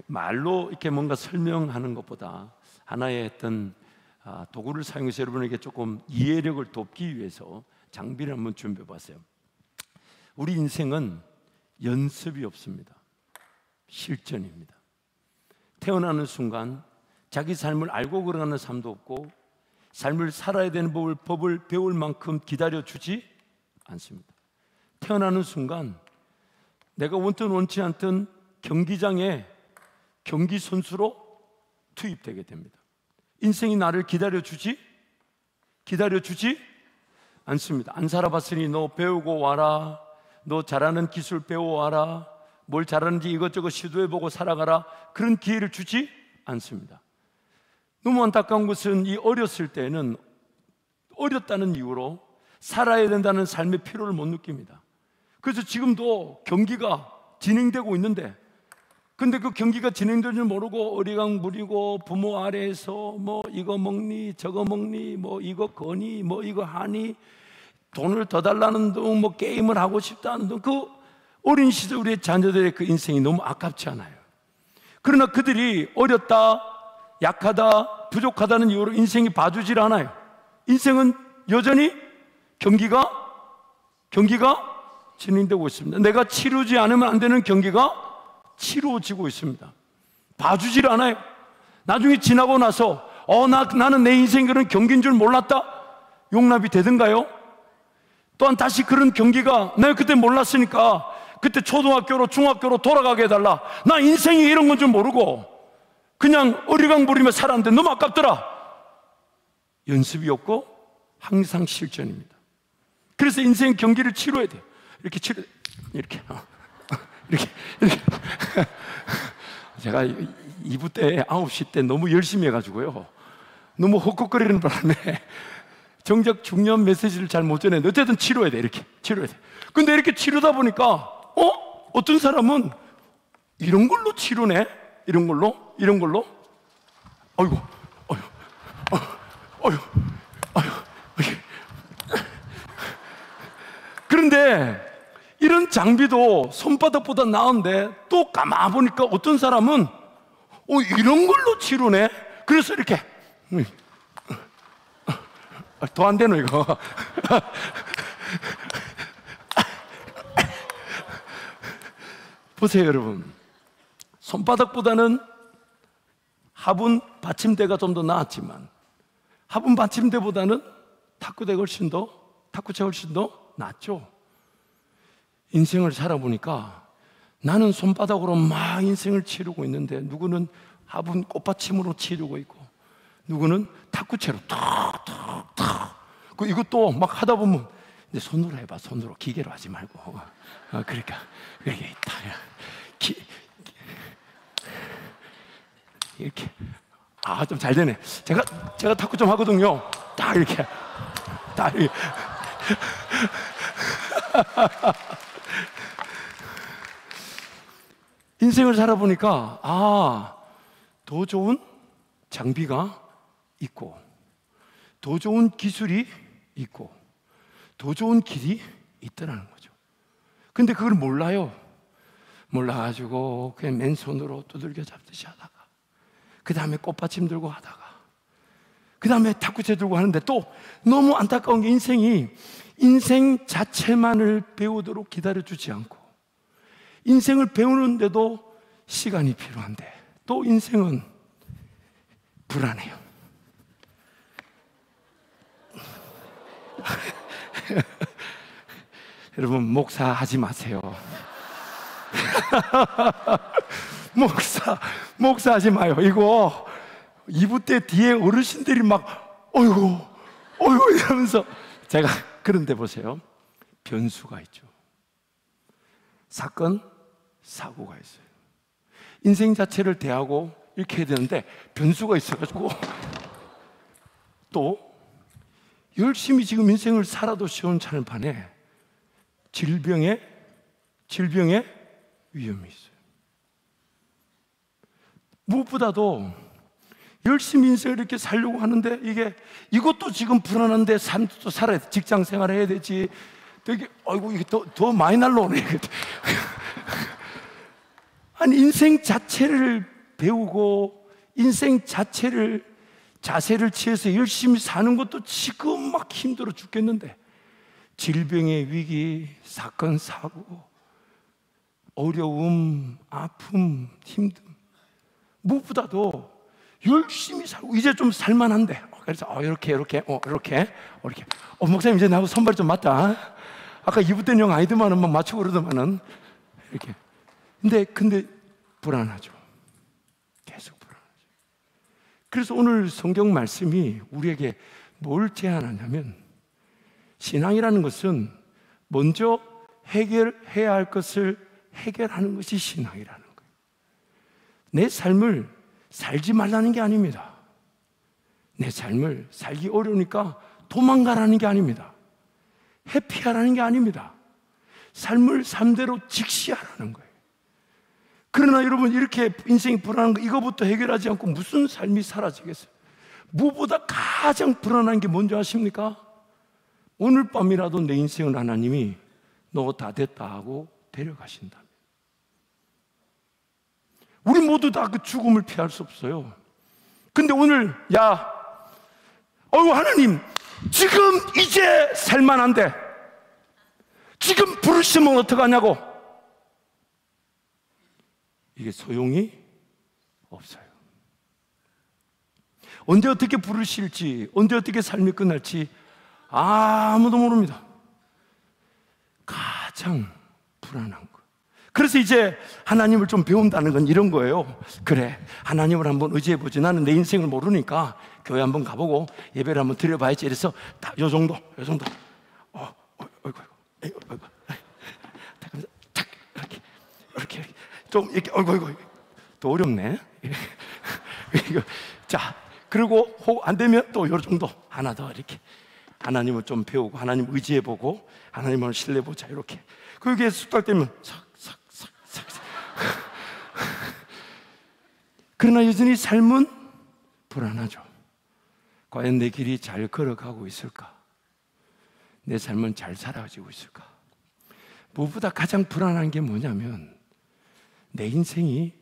말로 이렇게 뭔가 설명하는 것보다 하나의 어떤 도구를 사용해서 여러분에게 조금 이해력을 돕기 위해서 장비를 한번 준비해 봤어요. 우리 인생은 연습이 없습니다. 실전입니다. 태어나는 순간 자기 삶을 알고 걸어가는 삶도 없고, 삶을 살아야 되는 법을 배울 만큼 기다려주지 않습니다. 태어나는 순간 내가 원든 원치 않던 경기장에 경기 선수로 투입되게 됩니다. 인생이 나를 기다려주지 않습니다. 안 살아봤으니 너 배우고 와라, 너 잘하는 기술 배워와라, 뭘 잘하는지 이것저것 시도해보고 살아가라, 그런 기회를 주지 않습니다. 너무 안타까운 것은 이 어렸을 때는 어렸다는 이유로 살아야 된다는 삶의 필요를 못 느낍니다. 그래서 지금도 경기가 진행되고 있는데, 근데 그 경기가 진행되는 줄 모르고 어리광 부리고 부모 아래에서 뭐 이거 먹니 저거 먹니 뭐 이거 거니 뭐 이거 하니, 돈을 더 달라는 둥 뭐 게임을 하고 싶다는 둥, 그 어린 시절 우리의 자녀들의 그 인생이 너무 아깝지 않아요? 그러나 그들이 어렸다, 약하다, 부족하다는 이유로 인생이 봐주질 않아요. 인생은 여전히 경기가 진행되고 있습니다. 내가 치르지 않으면 안 되는 경기가 치루어지고 있습니다. 봐주질 않아요. 나중에 지나고 나서 나는 내 인생 그런 경기인 줄 몰랐다, 용납이 되든가요? 또한 다시 그런 경기가 내가 그때 몰랐으니까 그때 초등학교로 중학교로 돌아가게 해달라, 나 인생이 이런 건 줄 모르고 그냥 어리광 부리며 살았는데 너무 아깝더라. 연습이 없고 항상 실전입니다. 그래서 인생 경기를 치러야 돼요. 이렇게 제가 2부 때 9시 때 너무 열심히 해가지고요, 너무 헛헛거리는 바람에 정작 중요한 메시지를 잘 못 전했는데, 어쨌든 치료해야 돼. 이렇게 치료해야 돼. 근데 이렇게 치르다 보니까 어떤 사람은 이런 걸로 치료네, 이런 걸로 아이고 그런데 이런 장비도 손바닥보다 나은데, 또 가만 보니까 어떤 사람은 이런 걸로 치료네. 그래서 이렇게 더 안 되노 이거. 보세요 여러분, 손바닥보다는 화분 받침대가 좀 더 나았지만, 화분 받침대보다는 탁구채가 훨씬 더 낫죠. 인생을 살아보니까 나는 손바닥으로 막 인생을 치르고 있는데, 누구는 화분 꽃받침으로 치르고 있고, 누구는 탁구채로 탁탁탁. 이것도 막 하다 보면 이제 손으로 해봐, 손으로, 기계로 하지 말고. 그러니까 이렇게 이렇게 좀 잘 되네. 제가 탁구 좀 하거든요. 딱 이렇게. 인생을 살아보니까 더 좋은 장비가 있고, 더 좋은 기술이 있고, 더 좋은 길이 있더라는 거죠. 근데 그걸 몰라가지고 그냥 맨손으로 두들겨 잡듯이 하다가, 그 다음에 꽃받침 들고 하다가, 그 다음에 탁구채 들고 하는데, 또 너무 안타까운 게 인생이 인생 자체만을 배우도록 기다려주지 않고, 인생을 배우는데도 시간이 필요한데, 또 인생은 불안해요. 여러분, 목사 하지 마세요. 목사 하지 마요. 이거 2부 때 뒤에 어르신들이 막 어이구 이러면서, 제가 그런데 보세요, 변수가 있죠. 사고가 있어요. 인생 자체를 대하고 이렇게 해야 되는데 변수가 있어가지고, 또 열심히 지금 인생을 살아도 시원찮을 판에 질병의 위험이 있어요. 무엇보다도 열심히 인생을 이렇게 살려고 하는데, 이것도 지금 불안한데, 삶도 살아야 돼. 직장 생활 해야 되지. 되게 이게 더 많이 날라오네. 아니, 인생 자체를 배우고 인생 자세를 취해서 열심히 사는 것도 지금 막 힘들어 죽겠는데, 질병의 위기, 사건, 사고, 어려움, 아픔, 힘듦, 무엇보다도 열심히 살고 이제 좀 살만한데, 그래서 이렇게 목사님 이제 나하고 손발이 좀 맞다. 아까 이붓된 영 아니더만은 막 맞추고 그러더만은 이렇게. 근데 불안하죠. 계속 불안하죠. 그래서 오늘 성경 말씀이 우리에게 뭘 제안하냐면, 신앙이라는 것은 먼저 해결해야 할 것을 해결하는 것이 신앙이라는 거예요. 내 삶을 살지 말라는 게 아닙니다. 내 삶을 살기 어려우니까 도망가라는 게 아닙니다. 회피하라는 게 아닙니다. 삶을 삶대로 직시하라는 거예요. 그러나 여러분, 이렇게 인생이 불안한 거, 이거부터 해결하지 않고 무슨 삶이 사라지겠어요? 무엇보다 가장 불안한 게 뭔지 아십니까? 오늘 밤이라도 내 인생을 하나님이 너 다 됐다 하고 데려가신다면, 우리 모두 다 그 죽음을 피할 수 없어요. 근데 오늘 하나님, 지금 이제 살만한데 지금 부르시면 어떡하냐고, 이게 소용이 없어요. 언제 어떻게 부르실지, 언제 어떻게 삶이 끝날지 아무도 모릅니다. 가장 불안한 거. 그래서 이제 하나님을 좀 배운다는 건 이런 거예요. 그래, 하나님을 한번 의지해보지. 나는 내 인생을 모르니까 교회 한번 가보고 예배를 한번 드려봐야지. 이래서 다 요 정도. 이렇게 좀 이렇게 더 어렵네. 자, 그리고 안 되면 또 요 정도 하나 더 이렇게 하나님을 좀 배우고 하나님 의지해보고 하나님을 신뢰보자 이렇게. 그게 숙달되면 그러나 여전히 삶은 불안하죠. 과연 내 길이 잘 걸어가고 있을까? 내 삶은 잘 살아가지고 있을까? 무엇보다 가장 불안한 게 뭐냐면, 내 인생이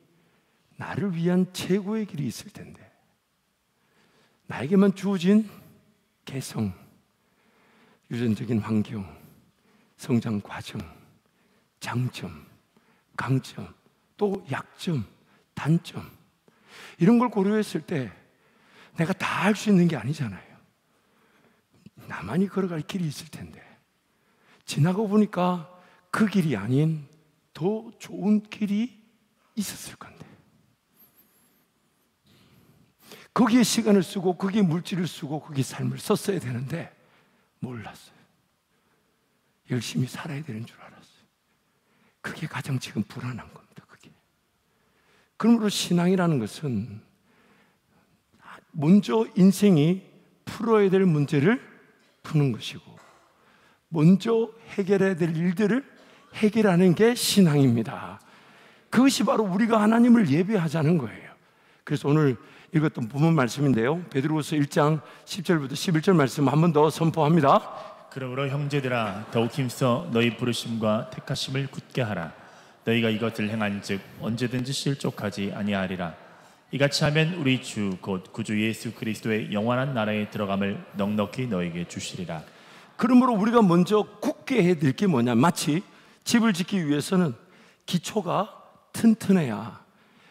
나를 위한 최고의 길이 있을 텐데, 나에게만 주어진 개성, 유전적인 환경, 성장 과정, 장점, 강점, 또 약점, 단점, 이런 걸 고려했을 때 내가 다 할 수 있는 게 아니잖아요. 나만이 걸어갈 길이 있을 텐데, 지나고 보니까 그 길이 아닌 더 좋은 길이 있었을 건데, 거기에 시간을 쓰고 거기에 물질을 쓰고 거기에 삶을 썼어야 되는데 몰랐어요. 열심히 살아야 되는 줄 알았어요. 그게 가장 지금 불안한 겁니다. 그게. 그러므로 신앙이라는 것은 먼저 인생이 풀어야 될 문제를 푸는 것이고, 먼저 해결해야 될 일들을 해결하는 게 신앙입니다. 그것이 바로 우리가 하나님을 예배하자는 거예요. 그래서 오늘 읽었던 본문 말씀인데요, 베드로후서 1장 10절부터 11절 말씀 한 번 더 선포합니다. 그러므로 형제들아, 더욱 힘써 너희 부르심과 택하심을 굳게 하라. 너희가 이것을 행한즉 언제든지 실족하지 아니하리라. 이같이 하면 우리 주 곧 구주 예수 그리스도의 영원한 나라에 들어감을 넉넉히 너에게 주시리라. 그러므로 우리가 먼저 굳게 해야 될 게 뭐냐, 마치 집을 짓기 위해서는 기초가 튼튼해야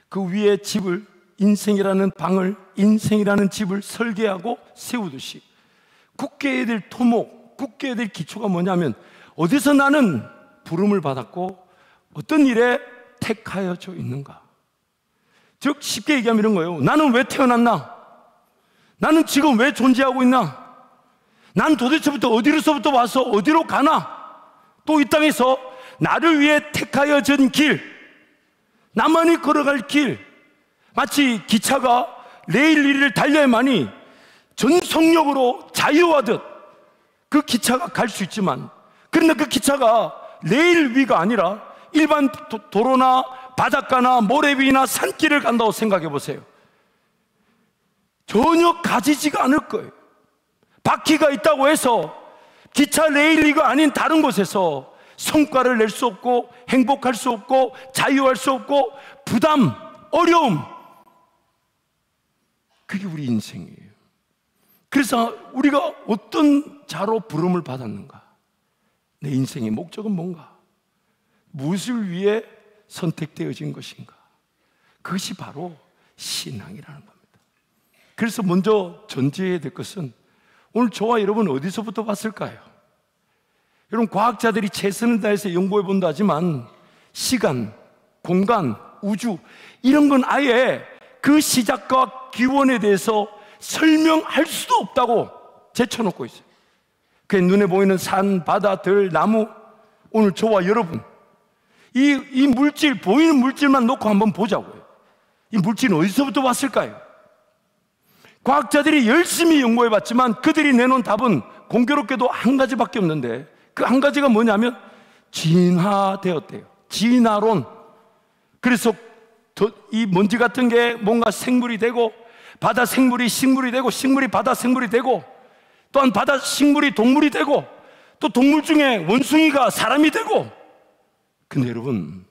그 위에 집을, 인생이라는 방을, 인생이라는 집을 설계하고 세우듯이 굳게 해야 될 토목, 굳게 해야 될 기초가 뭐냐면, 어디서 나는 부름을 받았고 어떤 일에 택하여져 있는가. 즉 쉽게 얘기하면 이런 거예요. 나는 왜 태어났나? 나는 지금 왜 존재하고 있나? 난 도대체부터 어디로서부터 와서 어디로 가나? 또 이 땅에서 나를 위해 택하여진 길, 나만이 걸어갈 길, 마치 기차가 레일 위를 달려야만이 전속력으로 자유하듯 그 기차가 갈 수 있지만, 그런데 그 기차가 레일 위가 아니라 일반 도로나 바닷가나 모래 위나 산길을 간다고 생각해 보세요. 전혀 가지지가 않을 거예요. 바퀴가 있다고 해서 기차 레일 위가 아닌 다른 곳에서 성과를 낼 수 없고 행복할 수 없고 자유할 수 없고 부담, 어려움, 그게 우리 인생이에요. 그래서 우리가 어떤 자로 부름을 받았는가? 내 인생의 목적은 뭔가? 무엇을 위해 선택되어진 것인가? 그것이 바로 신앙이라는 겁니다. 그래서 먼저 전제해야 될 것은 오늘 저와 여러분 어디서부터 봤을까요? 여러분, 과학자들이 최선을 다해서 연구해 본다 하지만 시간, 공간, 우주 이런 건 아예 그 시작과 기원에 대해서 설명할 수도 없다고 제쳐놓고 있어요. 그 눈에 보이는 산, 바다, 들, 나무, 오늘 저와 여러분 이 물질, 보이는 물질만 놓고 한번 보자고요. 이 물질은 어디서부터 왔을까요? 과학자들이 열심히 연구해봤지만 그들이 내놓은 답은 공교롭게도 한 가지밖에 없는데 그 한 가지가 뭐냐면 진화되었대요. 진화론. 그래서 이 먼지 같은 게 뭔가 생물이 되고 바다 생물이 식물이 되고 식물이 바다 생물이 되고 또한 바다 식물이 동물이 되고 또 동물 중에 원숭이가 사람이 되고. 근데 여러분,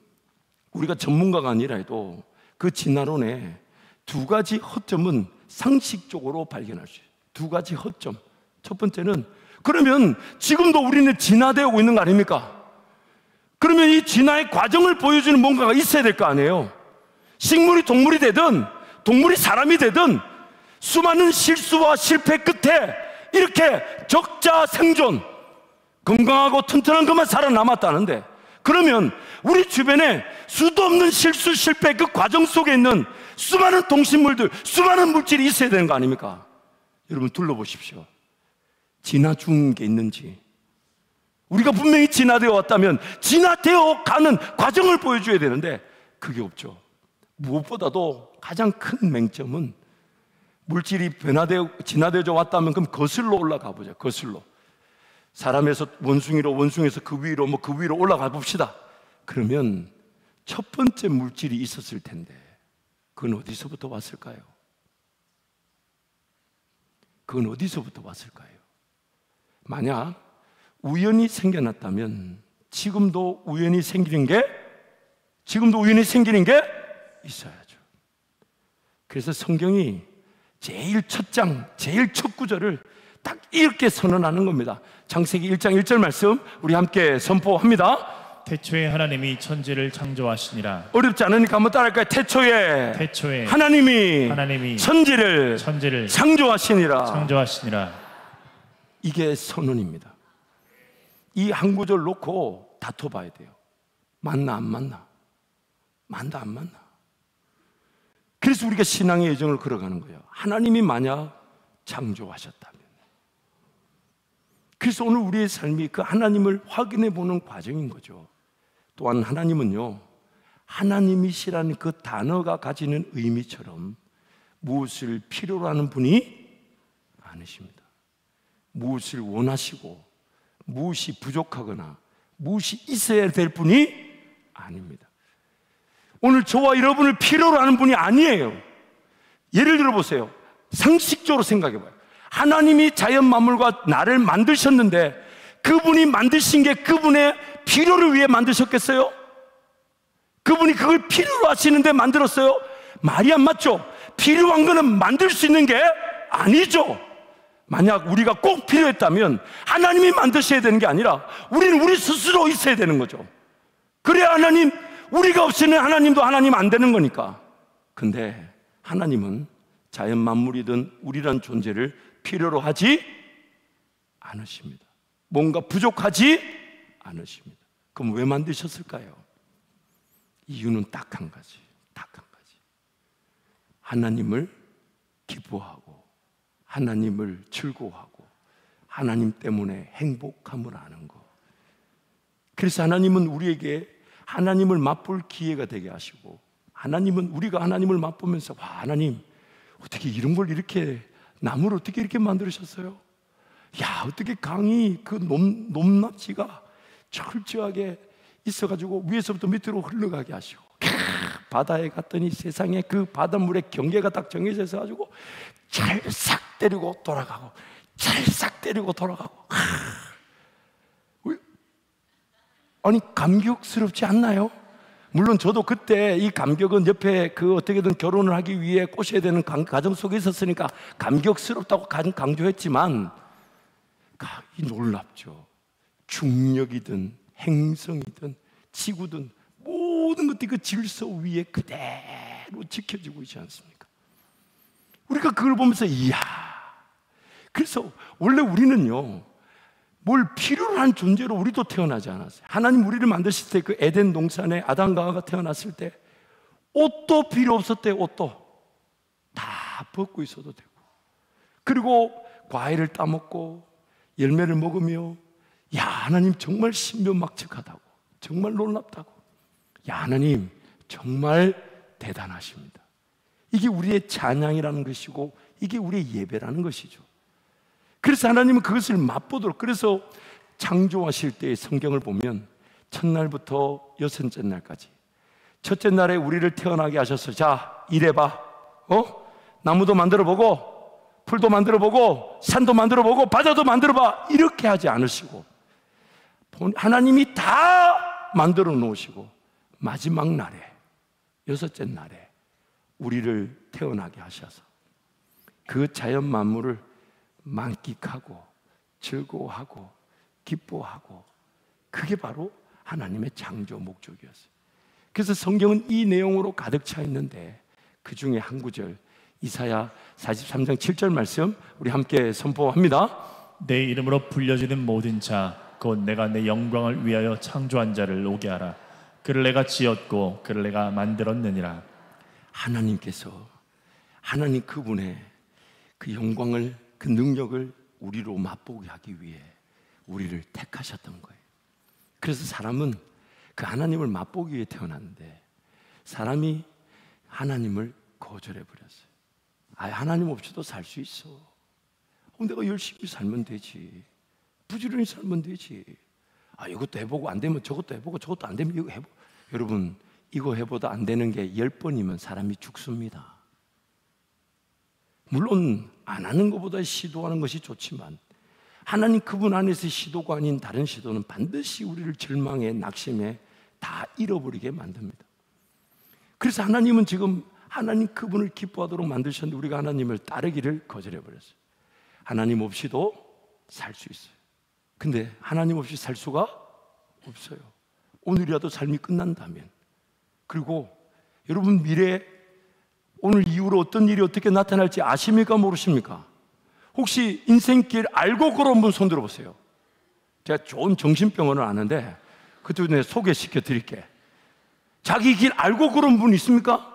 우리가 전문가가 아니라 해도 그 진화론에 두 가지 허점은 상식적으로 발견할 수 있어요. 두 가지 허점. 첫 번째는 그러면 지금도 우리는 진화되고 있는 거 아닙니까? 그러면 이 진화의 과정을 보여주는 뭔가가 있어야 될 거 아니에요. 식물이 동물이 되든 동물이 사람이 되든 수많은 실수와 실패 끝에 이렇게 적자 생존, 건강하고 튼튼한 것만 살아남았다는데, 그러면 우리 주변에 수도 없는 실수 실패 그 과정 속에 있는 수많은 동식물들, 수많은 물질이 있어야 되는 거 아닙니까? 여러분 둘러보십시오. 진화 중인 게 있는지. 우리가 분명히 진화되어 왔다면 진화되어 가는 과정을 보여줘야 되는데 그게 없죠. 무엇보다도 가장 큰 맹점은 물질이 진화되어 왔다면 그럼 거슬러 올라가 보자. 거슬러. 사람에서 원숭이로, 원숭이에서 그 위로, 그 위로 올라가 봅시다. 그러면 첫 번째 물질이 있었을 텐데 그건 어디서부터 왔을까요? 그건 어디서부터 왔을까요? 만약 우연히 생겨났다면 지금도 우연히 생기는 게 있어야죠. 그래서 성경이 제일 첫 장, 제일 첫 구절을 딱 이렇게 선언하는 겁니다. 창세기 1장 1절 말씀 우리 함께 선포합니다. 태초에 하나님이 천지를 창조하시니라. 어렵지 않으니까 한번 따라할까요? 태초에 하나님이 천지를 창조하시니라. 이게 선언입니다. 이 한 구절 놓고 다퉈봐야 돼요. 맞나 안 맞나? 맞나 안 맞나? 그래서 우리가 신앙의 여정을 걸어가는 거예요. 하나님이 만약 창조하셨다면. 그래서 오늘 우리의 삶이 그 하나님을 확인해 보는 과정인 거죠. 또한 하나님은요, 하나님이시라는 그 단어가 가지는 의미처럼 무엇을 필요로 하는 분이 아니십니다. 무엇을 원하시고 무엇이 부족하거나 무엇이 있어야 될 분이 아닙니다. 오늘 저와 여러분을 필요로 하는 분이 아니에요. 예를 들어 보세요. 상식적으로 생각해 봐요. 하나님이 자연 만물과 나를 만드셨는데 그분이 만드신 게 그분의 필요를 위해 만드셨겠어요? 그분이 그걸 필요로 하시는데 만들었어요? 말이 안 맞죠? 필요한 거는 만들 수 있는 게 아니죠. 만약 우리가 꼭 필요했다면 하나님이 만드셔야 되는 게 아니라 우리는 우리 스스로 있어야 되는 거죠. 그래야 하나님, 우리가 없이는 하나님도 하나님 안 되는 거니까. 근데 하나님은 자연 만물이든 우리란 존재를 필요로 하지 않으십니다. 뭔가 부족하지 않으십니다. 그럼 왜 만드셨을까요? 이유는 딱 한 가지. 하나님을 기뻐하고 하나님을 즐거워하고 하나님 때문에 행복함을 아는 것. 그래서 하나님은 우리에게 하나님을 맛볼 기회가 되게 하시고, 하나님은 우리가 하나님을 맛보면서 와, 하나님 어떻게 이런 걸 이렇게 나무를 어떻게 이렇게 만드셨어요? 야, 어떻게 강이 그 높낮이가 철저하게 있어가지고 위에서부터 밑으로 흘러가게 하시고, 바다에 갔더니 세상에 그 바닷물의 경계가 딱 정해져 있어가지고 찰싹 때리고 돌아가고 찰싹 때리고 돌아가고. 아니 감격스럽지 않나요? 물론 저도 그때 이 감격은 옆에 그 어떻게든 결혼을 하기 위해 꼬셔야 되는 가정 속에 있었으니까 감격스럽다고 강조했지만 이 놀랍죠. 중력이든 행성이든 지구든 모든 것들이 그 질서 위에 그대로 지켜지고 있지 않습니까? 우리가 그걸 보면서 이야. 그래서 원래 우리는요, 뭘 필요로 한 존재로 우리도 태어나지 않았어요. 하나님 우리를 만드실 때 그 에덴 동산에 아담과 하와가 태어났을 때 옷도 필요 없었대요. 옷도 다 벗고 있어도 되고, 그리고 과일을 따먹고 열매를 먹으며 야, 하나님 정말 신묘막측하다고, 정말 놀랍다고, 야, 하나님 정말 대단하십니다. 이게 우리의 찬양이라는 것이고 이게 우리의 예배라는 것이죠. 그래서 하나님은 그것을 맛보도록, 그래서 창조하실 때의 성경을 보면 첫날부터 여섯째 날까지, 첫째 날에 우리를 태어나게 하셔서 자, 일해봐. 나무도 만들어보고 풀도 만들어보고 산도 만들어보고 바다도 만들어봐, 이렇게 하지 않으시고 하나님이 다 만들어 놓으시고 마지막 날에, 여섯째 날에 우리를 태어나게 하셔서 그 자연 만물을 만끽하고 즐거워하고 기뻐하고, 그게 바로 하나님의 창조 목적이었어요. 그래서 성경은 이 내용으로 가득 차 있는데 그 중에 한 구절, 이사야 43장 7절 말씀 우리 함께 선포합니다. 내 이름으로 불려지는 모든 자, 곧 내가 내 영광을 위하여 창조한 자를 오게 하라. 그를 내가 지었고 그를 내가 만들었느니라. 하나님께서, 하나님 그분의 그 영광을, 그 능력을 우리로 맛보게 하기 위해 우리를 택하셨던 거예요. 그래서 사람은 그 하나님을 맛보기 위해 태어났는데 사람이 하나님을 거절해 버렸어요. 하나님 없이도 살 수 있어. 내가 열심히 살면 되지, 부지런히 살면 되지. 이것도 해보고 안 되면 저것도 해보고 저것도 안 되면 이거 해보고. 여러분, 이거 해보다 안 되는 게 10번이면 사람이 죽습니다. 물론 안 하는 것보다 시도하는 것이 좋지만 하나님 그분 안에서 시도가 아닌 다른 시도는 반드시 우리를 절망에, 낙심에 다 잃어버리게 만듭니다. 그래서 하나님은 지금 하나님 그분을 기뻐하도록 만드셨는데 우리가 하나님을 따르기를 거절해버렸어요. 하나님 없이도 살 수 있어요. 근데 하나님 없이 살 수가 없어요. 오늘이라도 삶이 끝난다면. 그리고 여러분, 미래에 오늘 이후로 어떤 일이 어떻게 나타날지 아십니까? 모르십니까? 혹시 인생길 알고 걸어온 분 손 들어보세요. 제가 좋은 정신병원을 아는데 그쪽에 소개시켜 드릴게. 자기 길 알고 걸어온 분 있습니까?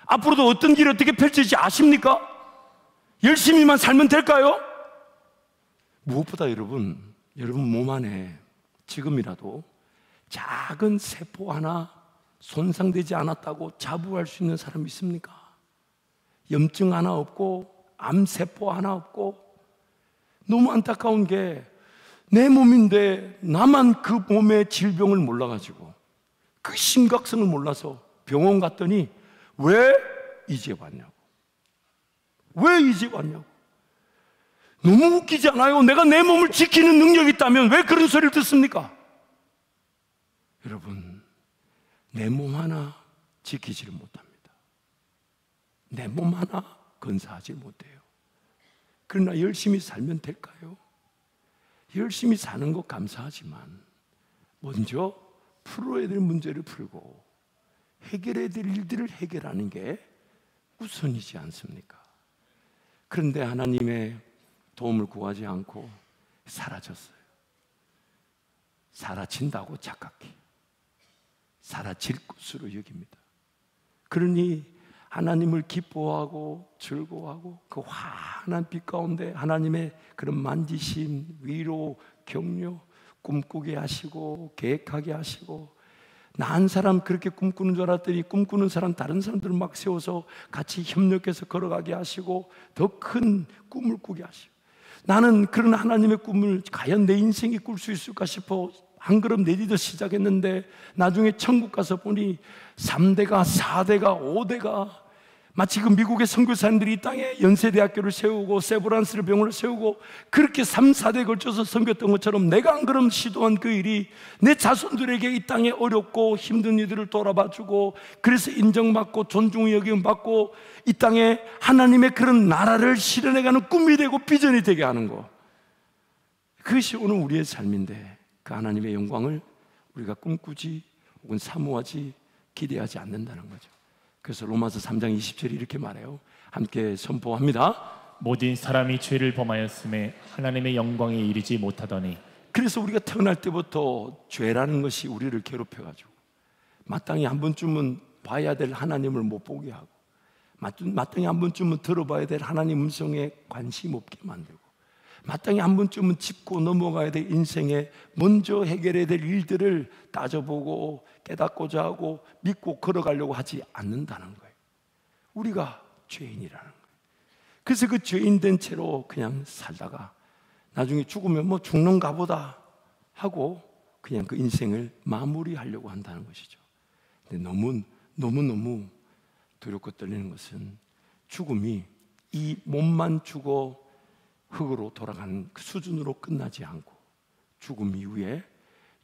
앞으로도 어떤 길이 어떻게 펼칠지 아십니까? 열심히만 살면 될까요? 무엇보다 여러분 몸 안에 지금이라도 작은 세포 하나 손상되지 않았다고 자부할 수 있는 사람 있습니까? 염증 하나 없고 암세포 하나 없고. 너무 안타까운 게 내 몸인데 나만 그 몸의 질병을 몰라가지고 그 심각성을 몰라서 병원 갔더니 왜 이제 왔냐고, 왜 이제 왔냐고. 너무 웃기지 않아요? 내가 내 몸을 지키는 능력이 있다면 왜 그런 소리를 듣습니까? 여러분, 내 몸 하나 지키지를 못합니다. 내 몸 하나 건사하지 못해요. 그러나 열심히 살면 될까요? 열심히 사는 것 감사하지만 먼저 풀어야 될 문제를 풀고 해결해야 될 일들을 해결하는 게 우선이지 않습니까? 그런데 하나님의 도움을 구하지 않고 사라졌어요. 사라진다고 착각해. 사라질 것으로 여깁니다. 그러니 하나님을 기뻐하고 즐거워하고 그 환한 빛 가운데 하나님의 그런 만지심, 위로, 격려, 꿈꾸게 하시고 계획하게 하시고, 나 한 사람 그렇게 꿈꾸는 줄 알았더니 꿈꾸는 사람, 다른 사람들 막 세워서 같이 협력해서 걸어가게 하시고 더 큰 꿈을 꾸게 하시고, 나는 그런 하나님의 꿈을 과연 내 인생이 꿀 수 있을까 싶어 한 걸음 내디뎌 시작했는데 나중에 천국 가서 보니 3대가 4대가 5대가 마치 그 미국의 선교사님들이 이 땅에 연세대학교를 세우고 세브란스를 병원을 세우고 그렇게 3, 4대에 걸쳐서 섬겼던 것처럼 내가 안 그럼 시도한 그 일이 내 자손들에게 이 땅에 어렵고 힘든 이들을 돌아봐주고 그래서 인정받고 존중의 여김 받고 이 땅에 하나님의 그런 나라를 실현해가는 꿈이 되고 비전이 되게 하는 거, 그것이 오늘 우리의 삶인데 그 하나님의 영광을 우리가 꿈꾸지 혹은 사모하지 기대하지 않는다는 거죠. 그래서 로마서 3장 20절이 이렇게 말해요. 함께 선포합니다. 모든 사람이 죄를 범하였음에 하나님의 영광에 이르지 못하더니. 그래서 우리가 태어날 때부터 죄라는 것이 우리를 괴롭혀가지고 마땅히 한 번쯤은 봐야 될 하나님을 못 보게 하고 마땅히 한 번쯤은 들어봐야 될 하나님 음성에 관심 없게 만들고 마땅히 한 번쯤은 짚고 넘어가야 될 인생에 먼저 해결해야 될 일들을 따져보고 깨닫고자 하고 믿고 걸어가려고 하지 않는다는 거예요. 우리가 죄인이라는 거예요. 그래서 그 죄인 된 채로 그냥 살다가 나중에 죽으면 뭐 죽는가 보다 하고 그냥 그 인생을 마무리하려고 한다는 것이죠. 근데 너무 두렵고 떨리는 것은 죽음이 이 몸만 죽어 흙으로 돌아가는 그 수준으로 끝나지 않고 죽음 이후에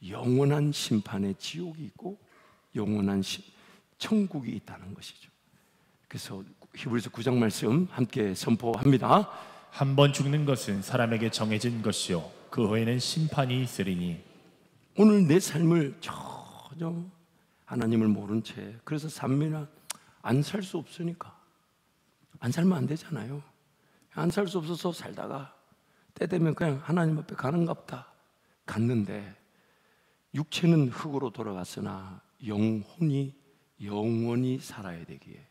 영원한 심판의 지옥이 있고 영원한 천국이 있다는 것이죠. 그래서 히브리서 9장 말씀 함께 선포합니다. 한 번 죽는 것은 사람에게 정해진 것이요 그 후에는 심판이 있으리니. 오늘 내 삶을 전혀 하나님을 모른 채 그래서 삶이나 안 살 수 없으니까 안 살면 안 되잖아요. 안 살 수 없어서 살다가 때 되면 그냥 하나님 앞에 가는갑다 갔는데 육체는 흙으로 돌아갔으나 영원히 살아야 되기에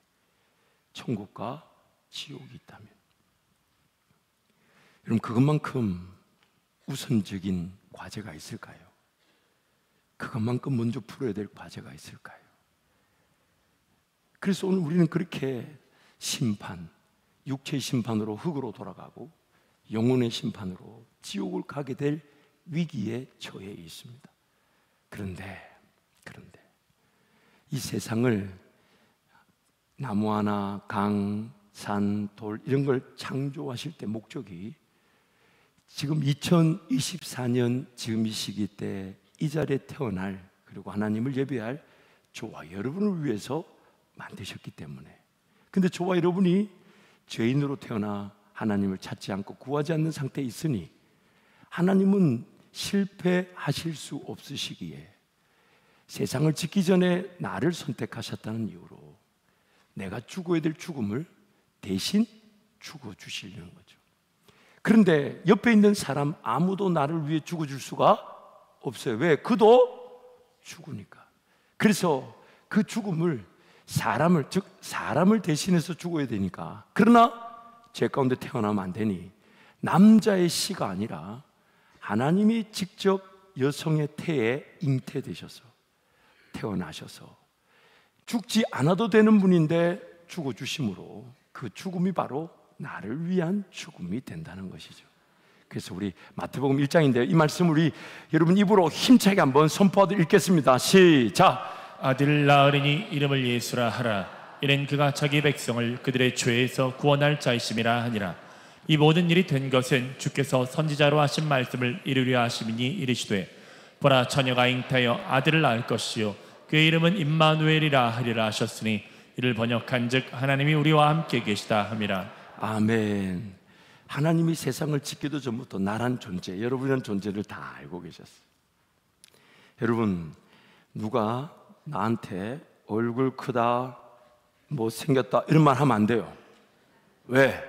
천국과 지옥이 있다면 여러분 그것만큼 우선적인 과제가 있을까요? 그것만큼 먼저 풀어야 될 과제가 있을까요? 그래서 오늘 우리는 그렇게 심판, 육체의 심판으로 흙으로 돌아가고 영혼의 심판으로 지옥을 가게 될 위기에 처해 있습니다. 그런데 이 세상을 나무 하나, 강, 산, 돌 이런 걸 창조하실 때 목적이 지금 2024년 지금 이 시기 때 이 자리에 태어날 그리고 하나님을 예배할 저와 여러분을 위해서 만드셨기 때문에, 근데 저와 여러분이 죄인으로 태어나 하나님을 찾지 않고 구하지 않는 상태에 있으니 하나님은 실패하실 수 없으시기에 세상을 짓기 전에 나를 선택하셨다는 이유로 내가 죽어야 될 죽음을 대신 죽어주시려는 거죠. 그런데 옆에 있는 사람 아무도 나를 위해 죽어줄 수가 없어요. 왜? 그도 죽으니까. 그래서 그 죽음을 사람을 대신해서 죽어야 되니까. 그러나 죄 가운데 태어나면 안 되니 남자의 씨가 아니라 하나님이 직접 여성의 태에 잉태되셔서 태어나셔서 죽지 않아도 되는 분인데 죽어주심으로 그 죽음이 바로 나를 위한 죽음이 된다는 것이죠. 그래서 우리 마태복음 1장인데요, 이 말씀 우리 여러분 입으로 힘차게 한번 선포하도록 읽겠습니다. 시작. 아들을 낳으리니 이름을 예수라 하라. 이는 그가 자기 백성을 그들의 죄에서 구원할 자이심이라 하니라. 이 모든 일이 된 것은 주께서 선지자로 하신 말씀을 이루려 하심이니 이르시되 보라 처녀가 잉태하여 아들을 낳을 것이요 그의 이름은 임마누엘이라 하리라 하셨으니 이를 번역한즉 하나님이 우리와 함께 계시다 함이라. 아멘. 하나님이 세상을 짓기도 전부터 나란 존재, 여러분이란 존재를 다 알고 계셨어요. 여러분, 누가 나한테 얼굴 크다, 뭐 생겼다 이런 말 하면 안 돼요. 왜?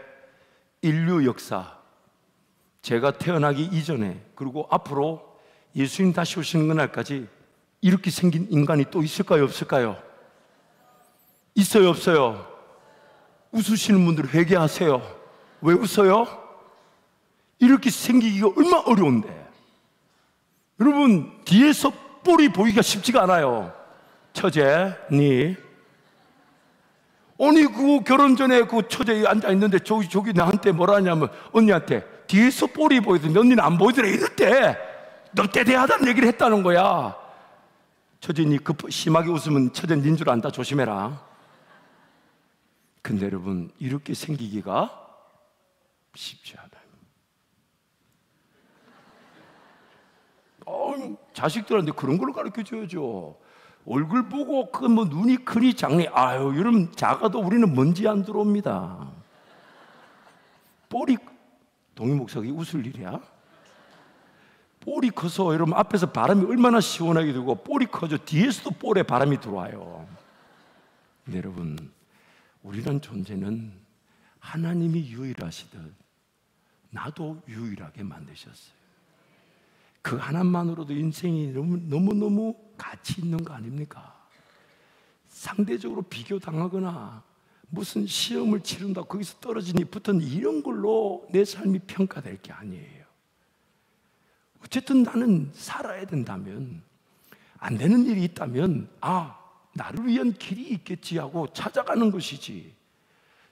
인류 역사, 제가 태어나기 이전에 그리고 앞으로 예수님 다시 오시는 그날까지 이렇게 생긴 인간이 또 있을까요? 없을까요? 있어요? 없어요? 웃으시는 분들 회개하세요. 왜 웃어요? 이렇게 생기기가 얼마나 어려운데. 여러분, 뒤에서 뿔이 보이기가 쉽지가 않아요. 처제, 니 아니 그 결혼 전에 그 처제에 앉아있는데 저기 나한테 뭐라 하냐면 언니한테 뒤에서 뿔이 보이더니 언니는 안 보이더라 이럴 때 너 대대하다는 얘기를 했다는 거야. 처제 니 심하게 웃으면 처제 닌 줄 안다, 조심해라. 근데 여러분, 이렇게 생기기가 쉽지 않아요. 자식들한테 그런 걸로 가르쳐줘야죠. 얼굴 보고 그 뭐 눈이 크니 작니, 아유, 이러면 작아도 우리는 먼지 안 들어옵니다. 볼이, 동희 목사가 웃을 일이야? 볼이 커서 여러분 앞에서 바람이 얼마나 시원하게 들고, 볼이 커져 뒤에서도 볼에 바람이 들어와요. 근데 여러분, 우리란 존재는 하나님이 유일하시듯 나도 유일하게 만드셨어요. 그 하나만으로도 인생이 너무너무 가치 있는 거 아닙니까? 상대적으로 비교당하거나 무슨 시험을 치른다, 거기서 떨어지니 붙은 이런 걸로 내 삶이 평가될 게 아니에요. 어쨌든 나는 살아야 된다면, 안 되는 일이 있다면 나를 위한 길이 있겠지 하고 찾아가는 것이지.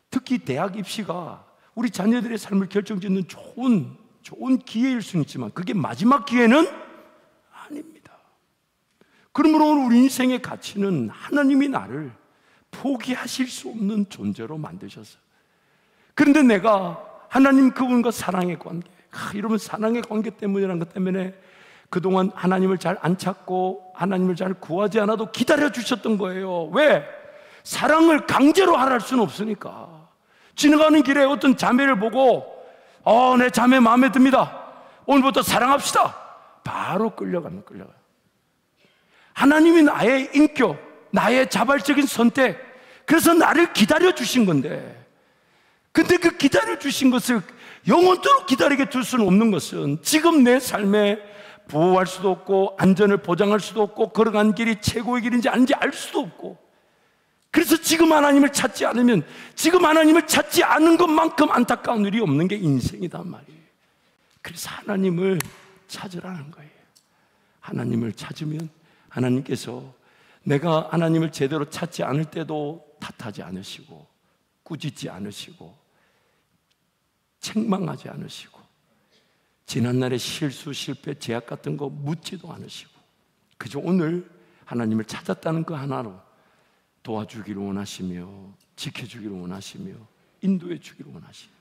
특히 대학 입시가 우리 자녀들의 삶을 결정짓는 좋은 기회일 수는 있지만 그게 마지막 기회는 아닙니다. 그러므로 우리 인생의 가치는 하나님이 나를 포기하실 수 없는 존재로 만드셨어요. 그런데 내가 하나님 그분과 사랑의 관계, 이러면 사랑의 관계 때문이라는 것 때문에 그동안 하나님을 잘 안 찾고 하나님을 잘 구하지 않아도 기다려 주셨던 거예요. 왜? 사랑을 강제로 하라 할 수는 없으니까. 지나가는 길에 어떤 자매를 보고 내 자매 마음에 듭니다, 오늘부터 사랑합시다, 바로 끌려가요. 하나님이 나의 인격, 나의 자발적인 선택, 그래서 나를 기다려 주신 건데, 근데 그 기다려 주신 것을 영원토록 기다리게 둘 수는 없는 것은 지금 내 삶에 보호할 수도 없고 안전을 보장할 수도 없고 걸어간 길이 최고의 길인지 아닌지 알 수도 없고, 그래서 지금 하나님을 찾지 않으면, 지금 하나님을 찾지 않은 것만큼 안타까운 일이 없는 게 인생이단 말이에요. 그래서 하나님을 찾으라는 거예요. 하나님을 찾으면 하나님께서 내가 하나님을 제대로 찾지 않을 때도 탓하지 않으시고 꾸짖지 않으시고 책망하지 않으시고 지난날의 실수, 실패, 제약 같은 거 묻지도 않으시고 그저 오늘 하나님을 찾았다는 그 하나로 도와주기를 원하시며 지켜주기를 원하시며 인도해 주기를 원하시며,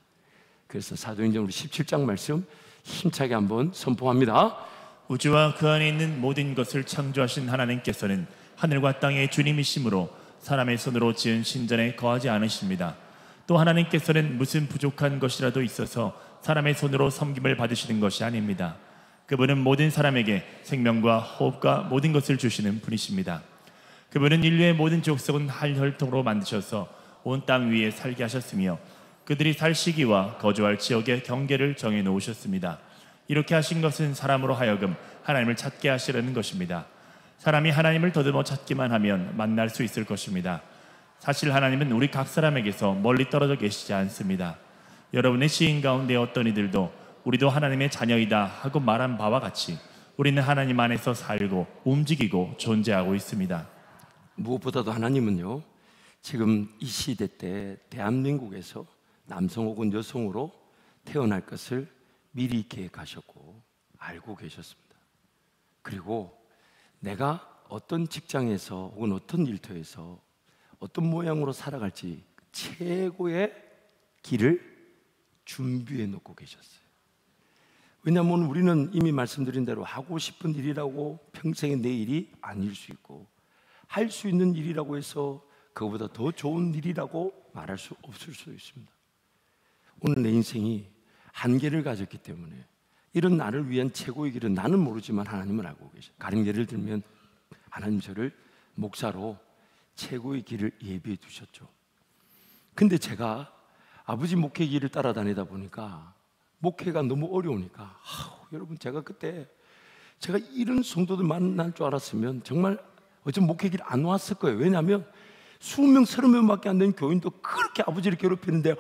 그래서 사도행전 17장 말씀 힘차게 한번 선포합니다. 우주와 그 안에 있는 모든 것을 창조하신 하나님께서는 하늘과 땅의 주님이시므로 사람의 손으로 지은 신전에 거하지 않으십니다. 또 하나님께서는 무슨 부족한 것이라도 있어서 사람의 손으로 섬김을 받으시는 것이 아닙니다. 그분은 모든 사람에게 생명과 호흡과 모든 것을 주시는 분이십니다. 그분은 인류의 모든 족속은 한 혈통으로 만드셔서 온 땅 위에 살게 하셨으며 그들이 살 시기와 거주할 지역의 경계를 정해 놓으셨습니다. 이렇게 하신 것은 사람으로 하여금 하나님을 찾게 하시려는 것입니다. 사람이 하나님을 더듬어 찾기만 하면 만날 수 있을 것입니다. 사실 하나님은 우리 각 사람에게서 멀리 떨어져 계시지 않습니다. 여러분의 시인 가운데 어떤 이들도 우리도 하나님의 자녀이다 하고 말한 바와 같이 우리는 하나님 안에서 살고 움직이고 존재하고 있습니다. 무엇보다도 하나님은요, 지금 이 시대 때 대한민국에서 남성 혹은 여성으로 태어날 것을 미리 계획하셨고 알고 계셨습니다. 그리고 내가 어떤 직장에서 혹은 어떤 일터에서 어떤 모양으로 살아갈지 최고의 길을 준비해 놓고 계셨어요. 왜냐하면 우리는 이미 말씀드린 대로 하고 싶은 일이라고 평생의 내 일이 아닐 수 있고, 할 수 있는 일이라고 해서 그거보다 더 좋은 일이라고 말할 수 없을 수 있습니다. 오늘 내 인생이 한계를 가졌기 때문에 이런 나를 위한 최고의 길은 나는 모르지만 하나님은 알고 계셔요. 가령 예를 들면 하나님 저를 목사로 최고의 길을 예비해 두셨죠. 근데 제가 아버지 목회 길을 따라다니다 보니까 목회가 너무 어려우니까 여러분 제가 그때 제가 이런 성도들 만날 줄 알았으면 정말 어쩜 목회 길 안 왔을 거예요. 왜냐하면 20명, 30명밖에 안 되는 교인도 그렇게 아버지를 괴롭히는데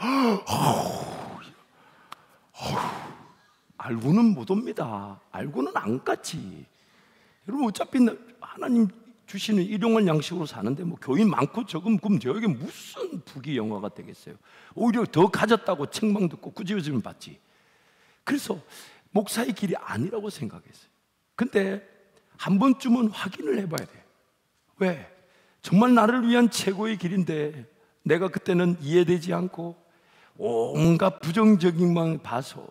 알고는 못 옵니다. 알고는 안 갔지. 여러분 어차피 하나님 주시는 일용할 양식으로 사는데 뭐 교인 많고 적으면 그럼 저에게 무슨 부귀영화가 되겠어요. 오히려 더 가졌다고 책망 듣고 꾸짖음을 받지. 그래서 목사의 길이 아니라고 생각했어요. 근데 한 번쯤은 확인을 해봐야 돼요. 왜? 정말 나를 위한 최고의 길인데 내가 그때는 이해되지 않고 온갖 부정적인 만 봐서,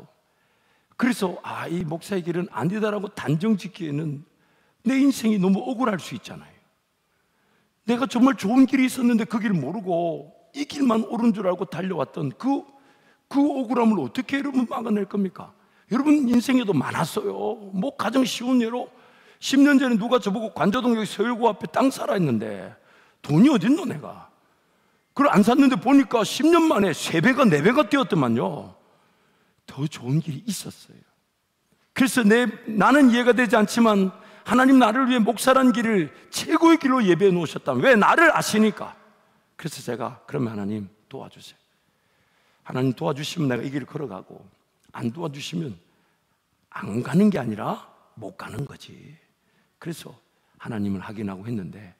그래서 이 목사의 길은 아니다라고 단정 짓기에는 내 인생이 너무 억울할 수 있잖아요. 내가 정말 좋은 길이 있었는데 그 길을 모르고 이 길만 옳은 줄 알고 달려왔던 그 억울함을 어떻게 여러분 막아낼 겁니까? 여러분 인생에도 많았어요. 뭐 가장 쉬운 예로 10년 전에 누가 저보고 관저동 여기 서울고 앞에 땅 사라 했는데 돈이 어딨노 내가. 그걸 안 샀는데 보니까 10년 만에 3배가 4배가 뛰었더만요. 더 좋은 길이 있었어요. 그래서 나는 이해가 되지 않지만 하나님 나를 위해 목사란 길을 최고의 길로 예배해 놓으셨다면, 왜? 나를 아시니까. 그래서 제가 그러면 하나님 도와주세요. 하나님 도와주시면 내가 이 길을 걸어가고, 안 도와주시면 안 가는 게 아니라 못 가는 거지. 그래서 하나님을 확인하고 했는데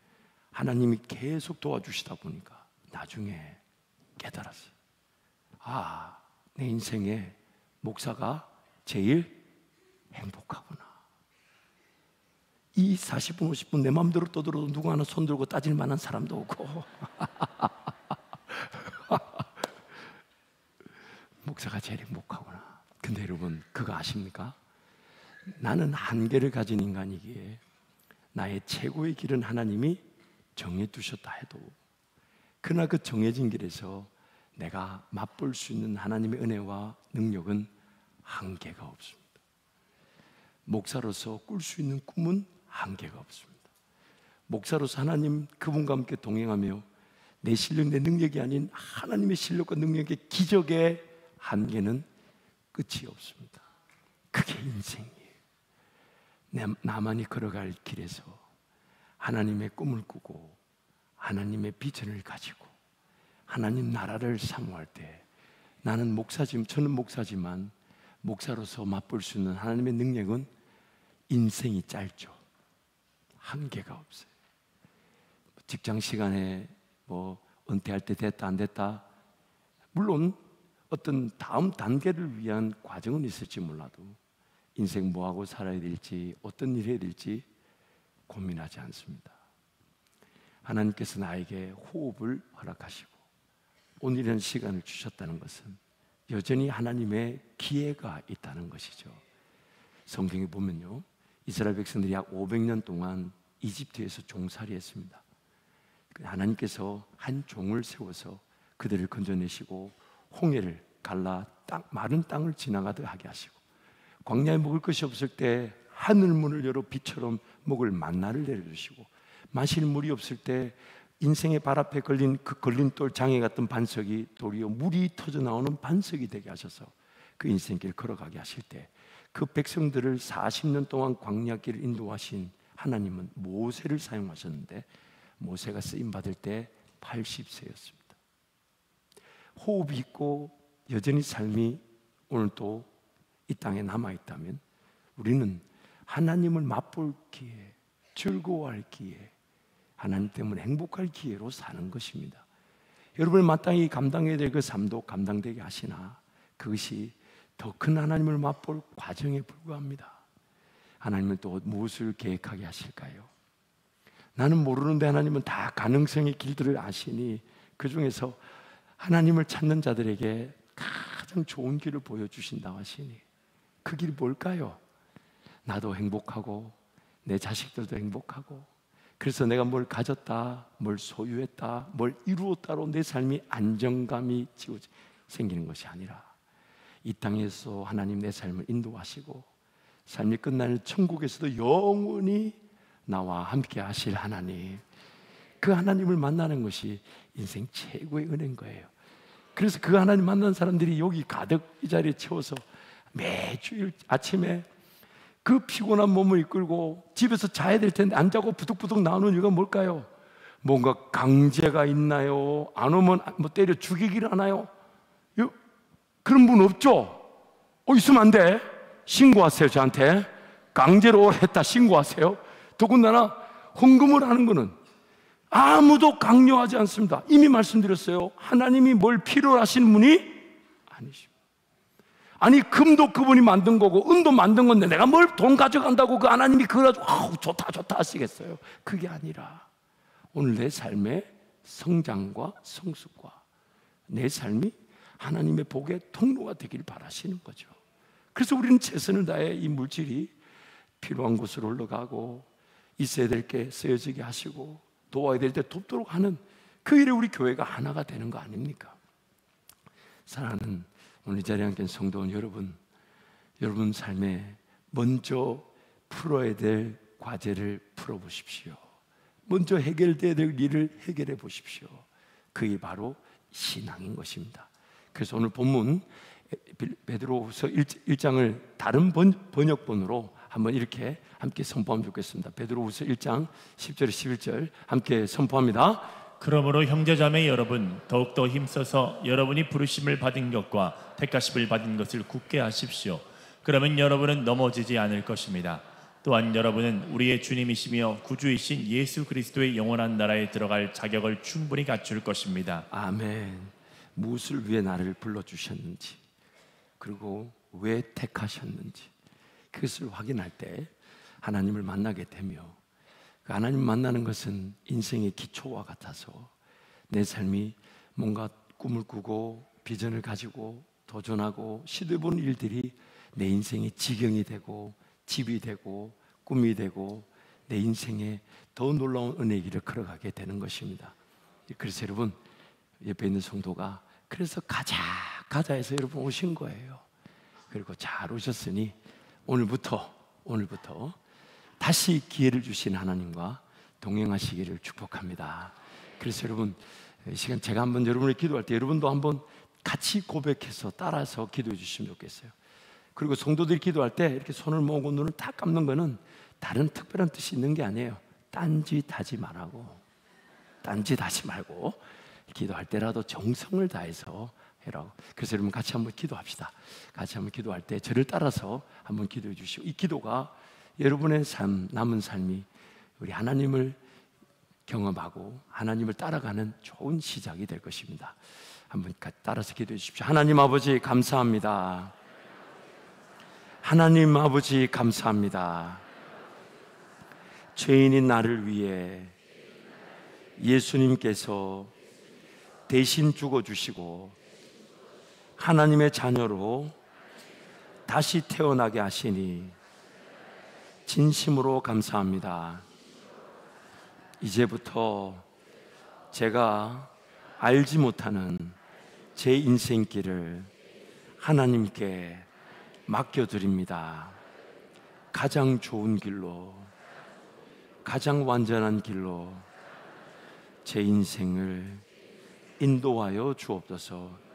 하나님이 계속 도와주시다 보니까 나중에 깨달았어요. 내 인생에 목사가 제일 행복하구나. 이 40분 50분 내 마음대로 떠들어도 누구 하나 손들고 따질 만한 사람도 없고 목사가 제일 행복하구나. 근데 여러분 그거 아십니까? 나는 한계를 가진 인간이기에 나의 최고의 길은 하나님이 정해두셨다 해도, 그러나 그 정해진 길에서 내가 맛볼 수 있는 하나님의 은혜와 능력은 한계가 없습니다. 목사로서 꿀 수 있는 꿈은 한계가 없습니다. 목사로서 하나님 그분과 함께 동행하며 내 실력 내 능력이 아닌 하나님의 실력과 능력의 기적의 한계는 끝이 없습니다. 그게 인생이에요. 나만이 걸어갈 길에서 하나님의 꿈을 꾸고 하나님의 비전을 가지고 하나님 나라를 사모할 때, 저는 목사지만 목사로서 맛볼 수 있는 하나님의 능력은 인생이 짧죠. 한계가 없어요. 직장 시간에 은퇴할 때 됐다 안 됐다, 물론 어떤 다음 단계를 위한 과정은 있을지 몰라도 인생 뭐하고 살아야 될지, 어떤 일 해야 될지 고민하지 않습니다. 하나님께서 나에게 호흡을 허락하시고 오늘이라는 시간을 주셨다는 것은 여전히 하나님의 기회가 있다는 것이죠. 성경에 보면요, 이스라엘 백성들이 약 500년 동안 이집트에서 종살이했습니다. 하나님께서 한 종을 세워서 그들을 건져내시고 홍해를 갈라 마른 땅을 지나가게 하게 하시고, 광야에 먹을 것이 없을 때 하늘문을 열어 비처럼 먹을 만나를 내려주시고, 마실 물이 없을 때 인생의 발 앞에 걸린 그 걸림돌 장애 같은 반석이 도리어 물이 터져 나오는 반석이 되게 하셔서 그 인생길 걸어가게 하실 때, 그 백성들을 40년 동안 광야길을 인도하신 하나님은 모세를 사용하셨는데 모세가 쓰임받을 때 80세였습니다. 호흡이 있고 여전히 삶이 오늘도 이 땅에 남아있다면 우리는 하나님을 맛볼 기회, 즐거워할 기회, 하나님 때문에 행복할 기회로 사는 것입니다. 여러분을 마땅히 감당해야 될 그 삶도 감당되게 하시나 그것이 더 큰 하나님을 맛볼 과정에 불과합니다. 하나님은 또 무엇을 계획하게 하실까요? 나는 모르는데 하나님은 다 가능성의 길들을 아시니 그 중에서 하나님을 찾는 자들에게 가장 좋은 길을 보여주신다고 하시니 그 길이 뭘까요? 나도 행복하고 내 자식들도 행복하고, 그래서 내가 뭘 가졌다, 뭘 소유했다, 뭘 이루었다로 내 삶이 안정감이 생기는 것이 아니라 이 땅에서 하나님 내 삶을 인도하시고 삶이 끝나는 천국에서도 영원히 나와 함께 하실 하나님, 그 하나님을 만나는 것이 인생 최고의 은혜인 거예요. 그래서 그 하나님 만난 사람들이 여기 가득 이 자리에 채워서 매주일 아침에 그 피곤한 몸을 이끌고 집에서 자야 될 텐데 안 자고 부득부득 나오는 이유가 뭘까요? 뭔가 강제가 있나요? 안 오면 때려 죽이기를 하나요? 그런 분 없죠? 있으면 안 돼. 신고하세요. 저한테 강제로 했다 신고하세요. 더군다나 헌금을 하는 거는 아무도 강요하지 않습니다. 이미 말씀드렸어요. 하나님이 뭘 필요로 하시는 분이 아니십니다. 아니 금도 그분이 만든 거고 은도 만든 건데 내가 뭘 돈 가져간다고 그 하나님이 그걸 가지고 좋다 하시겠어요? 그게 아니라 오늘 내 삶에 성장과 성숙과 내 삶이 하나님의 복의 통로가 되길 바라시는 거죠. 그래서 우리는 최선을 다해 이 물질이 필요한 곳으로 흘러가고 있어야 될 게 쓰여지게 하시고 도와야 될 때 돕도록 하는 그 일에 우리 교회가 하나가 되는 거 아닙니까? 사랑하는 오늘 이 자리에 함께 성도원 여러분 삶에 먼저 풀어야 될 과제를 풀어보십시오. 먼저 해결돼야 될 일을 해결해 보십시오. 그게 바로 신앙인 것입니다. 그래서 오늘 본문 베드로후서 1장을 다른 번역본으로 한번 이렇게 함께 선포하면 좋겠습니다. 베드로후서 1장 10절 11절 함께 선포합니다. 그러므로 형제자매 여러분, 더욱더 힘써서 여러분이 부르심을 받은 것과 택하심을 받은 것을 굳게 하십시오. 그러면 여러분은 넘어지지 않을 것입니다. 또한 여러분은 우리의 주님이시며 구주이신 예수 그리스도의 영원한 나라에 들어갈 자격을 충분히 갖출 것입니다. 아멘. 무엇을 위해 나를 불러주셨는지, 그리고 왜 택하셨는지, 그것을 확인할 때 하나님을 만나게 되며, 그 하나님 만나는 것은 인생의 기초와 같아서 내 삶이 뭔가 꿈을 꾸고 비전을 가지고 도전하고 시도해본 일들이 내 인생의 지경이 되고 집이 되고 꿈이 되고 내 인생에 더 놀라운 은혜의 길을 걸어가게 되는 것입니다. 그래서 여러분, 옆에 있는 성도가 그래서 가자 해서 여러분 오신 거예요. 그리고 잘 오셨으니 오늘부터 다시 기회를 주신 하나님과 동행하시기를 축복합니다. 그래서 여러분, 이 시간 제가 한번 여러분을 기도할 때 여러분도 한번 같이 고백해서 따라서 기도해 주시면 좋겠어요. 그리고 성도들이 기도할 때 이렇게 손을 모으고 눈을 딱 감는 거는 다른 특별한 뜻이 있는 게 아니에요. 딴짓하지 말고 기도할 때라도 정성을 다해서 해라고. 그래서 여러분 같이 한번 기도합시다. 같이 한번 기도할 때 저를 따라서 한번 기도해 주시고, 이 기도가 여러분의 삶, 남은 삶이 우리 하나님을 경험하고 하나님을 따라가는 좋은 시작이 될 것입니다. 한번 따라서 기도해 주십시오. 하나님 아버지 감사합니다. 하나님 아버지 감사합니다. 죄인인 나를 위해 예수님께서 대신 죽어주시고 하나님의 자녀로 다시 태어나게 하시니 진심으로 감사합니다. 이제부터 제가 알지 못하는 제 인생길을 하나님께 맡겨드립니다. 가장 좋은 길로, 가장 완전한 길로 제 인생을 인도하여 주옵소서.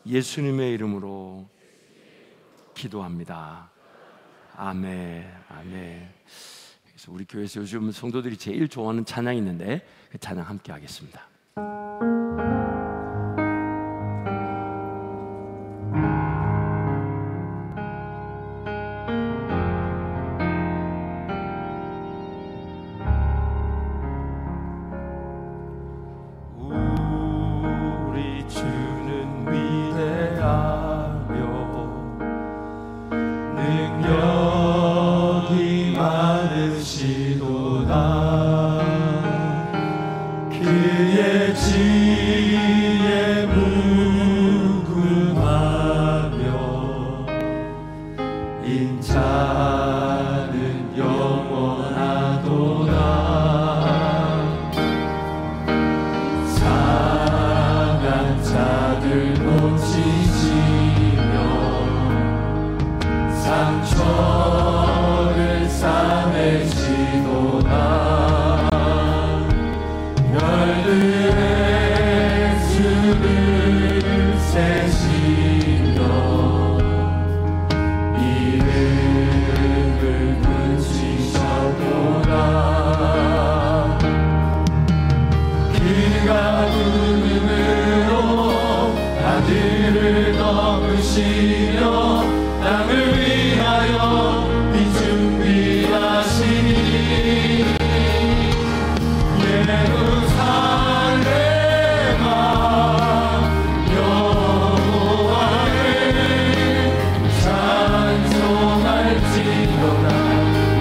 예수님의 이름으로 기도합니다. 아멘. 아멘. 그래서 우리 교회에서 요즘 성도들이 제일 좋아하는 찬양이 있는데 그 찬양 함께 하겠습니다.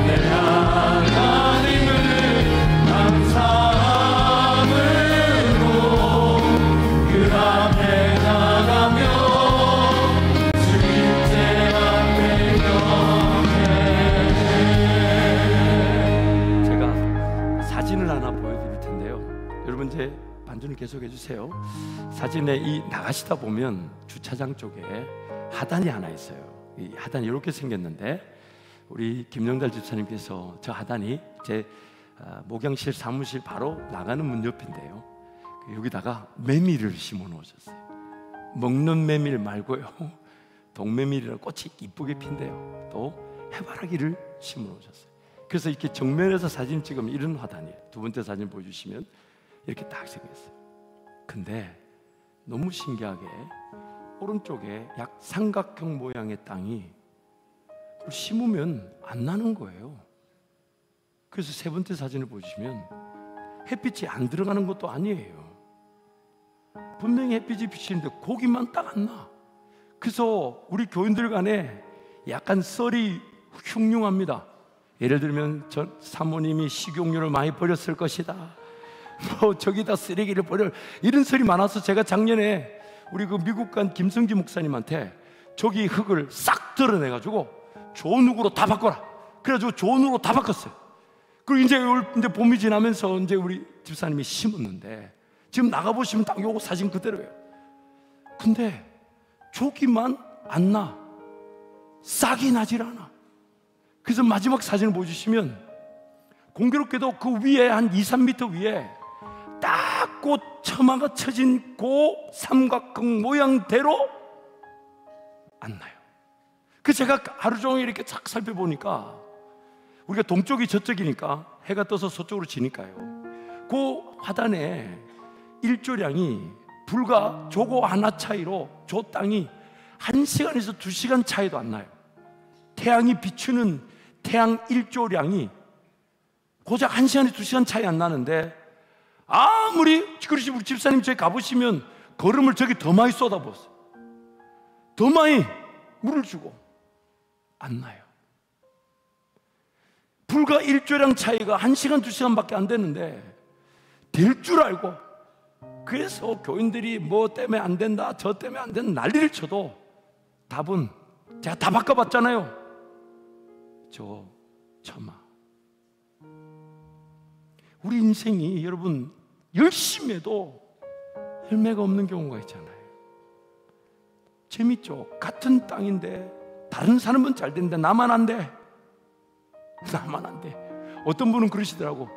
내 하나님을 감사함을 반주를 계속 해주세요. 사진에 이 나가시다 보면 주차장 쪽에 하단이 하나 있어요. 이 하단이 이렇게 생겼는데 우리 김영달 집사님께서 저 하단이 제 목양실 사무실 바로 나가는 문 옆인데요, 여기다가 메밀을 심어 놓으셨어요. 먹는 메밀 말고요, 동메밀이라는 꽃이 이쁘게 핀대요. 또 해바라기를 심어 놓으셨어요. 그래서 이렇게 정면에서 사진 찍으면 이런 화단이에요. 두 번째 사진 보여주시면 이렇게 딱 생겼어요. 근데 너무 신기하게 오른쪽에 약 삼각형 모양의 땅이 심으면 안 나는 거예요. 그래서 세 번째 사진을 보시면 햇빛이 안 들어가는 것도 아니에요. 분명히 햇빛이 비치는데 고기만 딱 안 나. 그래서 우리 교인들 간에 약간 썰이 흉흉합니다. 예를 들면 저 사모님이 식용유를 많이 버렸을 것이다, 뭐 저기다 쓰레기를 버려, 이런 설이 많아서 제가 작년에 우리 그 미국 간 김성지 목사님한테 저기 흙을 싹 드러내가지고 좋은 흙으로 다 바꿔라, 그래가지고 좋은 흙으로 다 바꿨어요. 그리고 이제 봄이 지나면서 이제 우리 집사님이 심었는데 지금 나가보시면 딱 요거 사진 그대로예요. 근데 조기만 안 나, 싹이 나질 않아. 그래서 마지막 사진을 보여주시면 공교롭게도 그 위에 한 2-3m 위에 딱 꽃 처마가 쳐진 그 삼각형 모양대로 안 나요. 그 제가 하루 종일 이렇게 착 살펴보니까 우리가 동쪽이 저쪽이니까 해가 떠서 서쪽으로 지니까요, 그 화단에 일조량이 불과 저거 하나 차이로 저 땅이 1시간에서 2시간 차이도 안 나요. 태양이 비추는 태양 일조량이 고작 1시간에서 2시간 차이 안 나는데, 아무리 그러시 우리 집사님 저기 가보시면 걸음을 저기 더 많이 쏟아부었어요. 더 많이 물을 주고 안 나요. 불과 일조량 차이가 1시간 2시간밖에 안 되는데 될 줄 알고, 그래서 교인들이 뭐 때문에 안 된다, 저 때문에 안 된다 난리를 쳐도 답은 제가 다 바꿔봤잖아요. 저 처마. 우리 인생이 여러분 열심히 해도 열매가 없는 경우가 있잖아요. 재밌죠? 같은 땅인데 다른 사람은 잘 되는데 나만 안 돼. 나만 안 돼. 어떤 분은 그러시더라고.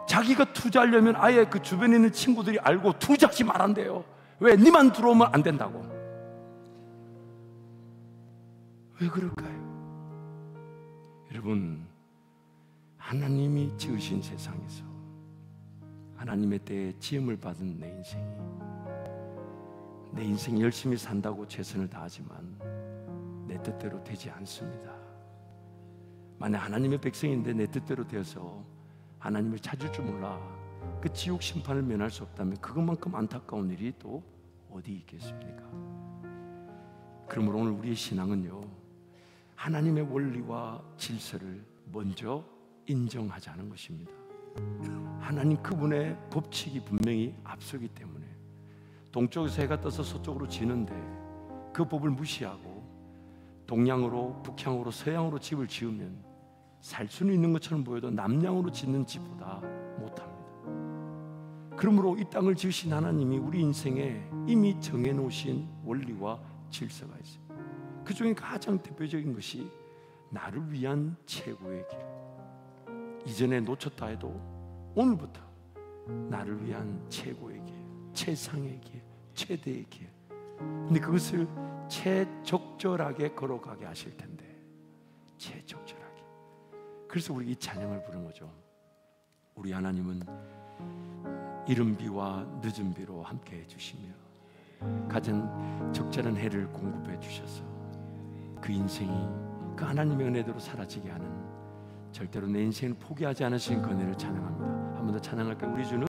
자기가 투자하려면 아예 그 주변에 있는 친구들이 알고 투자하지 말한대요. 왜? 니만 들어오면 안 된다고. 왜 그럴까요? 여러분, 하나님이 지으신 세상에서 하나님의 때에 지음을 받은 내 인생이 열심히 산다고 최선을 다하지만 내 뜻대로 되지 않습니다. 만약 하나님의 백성인데 내 뜻대로 되어서 하나님을 찾을 줄 몰라 그 지옥 심판을 면할 수 없다면 그것만큼 안타까운 일이 또 어디 있겠습니까? 그러므로 오늘 우리의 신앙은요, 하나님의 원리와 질서를 먼저 인정하자는 것입니다. 하나님 그분의 법칙이 분명히 앞서기 때문에 동쪽에서 해가 떠서 서쪽으로 지는데 그 법을 무시하고 동양으로, 북향으로, 서양으로 집을 지으면 살 수는 있는 것처럼 보여도 남양으로 짓는 집보다 못합니다. 그러므로 이 땅을 지으신 하나님이 우리 인생에 이미 정해놓으신 원리와 질서가 있어요. 그 중에 가장 대표적인 것이 나를 위한 최고의 길. 이전에 놓쳤다 해도 오늘부터 나를 위한 최고의 길, 최상의 길, 최대의 길. 근데 그것을 최적절하게 걸어가게 하실 텐데, 최적절하게. 그래서 우리 이 찬양을 부른 거죠. 우리 하나님은 이른 비와 늦은 비로 함께 해주시며 가장 적절한 해를 공급해 주셔서 그 인생이 그 하나님의 은혜대로 사라지게 하는, 절대로 내 인생을 포기하지 않으신 그 은혜를 찬양합니다. 한 번 더 찬양할까요? 우리 주는